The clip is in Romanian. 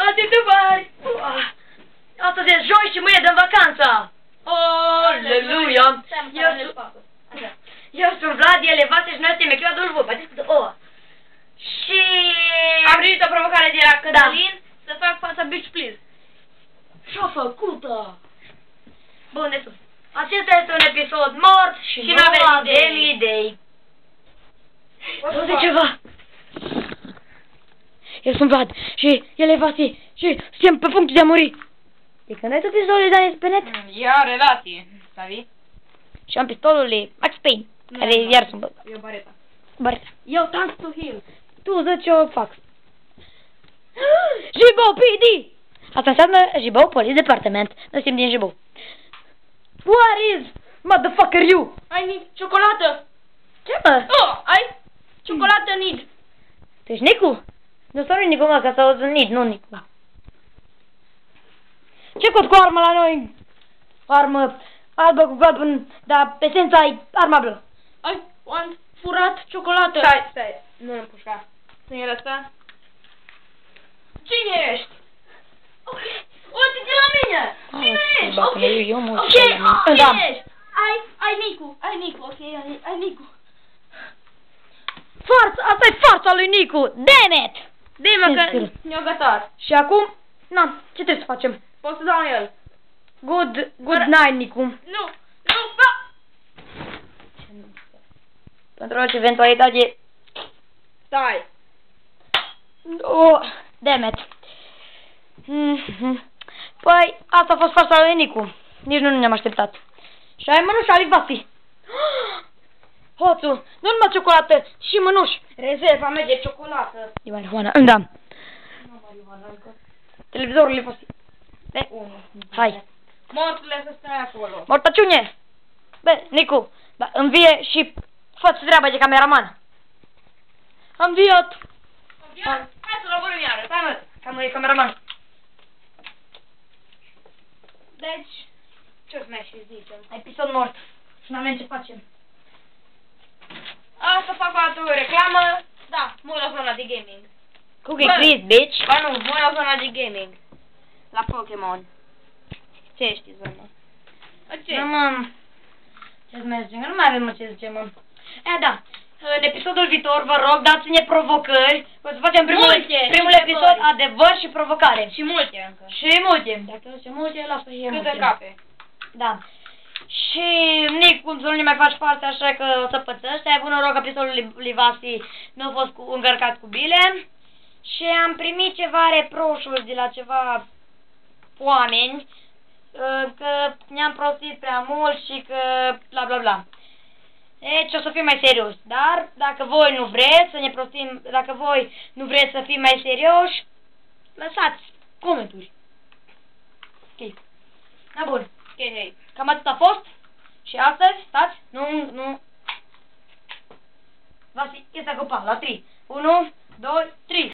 Toate Dubai! Astăzi e joi și mâine dăm vacanța! Aleluia! Eu sunt Vlad, el e Vase și noi suntem echipa de Ulvul, băteți cu O. Și... am primit o provocare de la Cătălin să fac fața Beach Please. Și-o făcută! Bun, de sus. Acesta este un episod mort și nu avem idei. Auzi ceva! Eu sunt Vlad și el e Vase și suntem pe punct de a muri. E când ai tu pistolul lui Daniel pe net? Ia relație, savi? Și am pistolul lui Max Payne, care iar sunt băgat. Eu bareta. Bareta. Eu Tanks to Heal. Tu zici ce o fac. Jibou PD! Asta înseamnă Jibou Police Department. Noi suntem din Jibou. What is? Motherfucker you! Ai ciocolată! Ce mă? Oh, ai ciocolată Nid. Tu ești Nicu? Nu sunt Nicu, mă, că s-au zis Nid, nu Nicu. Ce cod cu armă la noi? Armă albă cu galben, dar pe esența e arma blă. Ai furat ciocolată. Stai, nu îmi pușca. Nu e ăsta? Cine ești? Ok, uite-te la mine! Cine ești? Ok, cine ești? Ai Nicu, ok, ai Nicu. Forța, asta e forța lui Nicu, damn it! Dă-mă că ne-a gătat. Și acum, na, ce trebuie să facem? Poți să dau el. Good night, Nicu. Nu, ba! Pentru orice eventualitate. Stai. Oh, damn it. Păi, asta a fost forța lui Nicu. Nici nu ne-am așteptat. Și ai mânușa lui Vasi. Hoțul, nu numai ciocolată, și mânuși. Rezerva mea de ciocolată. E marihuana, da. Nu marihuana încă. Televizorul lui Vasi. Hai. Morturile să stai acolo. Mortăciune. Bă, Nicu, învie și fă-ți treaba de cameraman. Am înviat. Hai să lăbărăm iară. Stai mă, că nu e cameraman. Deci, ce-o să mai și zicem? Episod mort. Și n-avem ce facem. Asta fac o dată reclamă. Da, mă la zona de gaming. Cookie please, bitch. Ba nu, mă la zona de gaming. La Pokémon. Ce știi zona? Ce? Nu, mă. Ce-ți mai zicem? Nu mai avem ce zicem, mă. Da. În episodul viitor, vă rog, dați-ne provocări. O să facem primul episod, adevăr și provocare. Și multe încă. Și multe. Dacă zice multe, lasă și multe. Cât încape. Da. Și, Nic, cum să nu ne mai faci parte, așa că o să pățești. Ai avut noroc că pistolul lui Vasi nu a fost încărcat cu bile. Și am primit ceva reproșuri de la ceva oameni că ne-am prostit prea mult și că bla bla bla. Deci o să fim mai serios. Dar dacă voi nu vreți să ne prostim, dacă voi nu vreți să fim mai serioși, lăsați comentarii. Ok. Da, bun. Ok, hei. Cam atât a fost. Și astăzi, stați, nu. Vasi, este acopal, la 3. 1, 2, 3.